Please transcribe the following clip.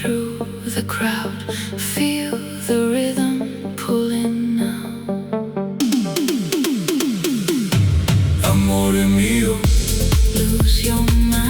through the crowd. Feel the rhythm pulling now. Amore mio, lose your mind.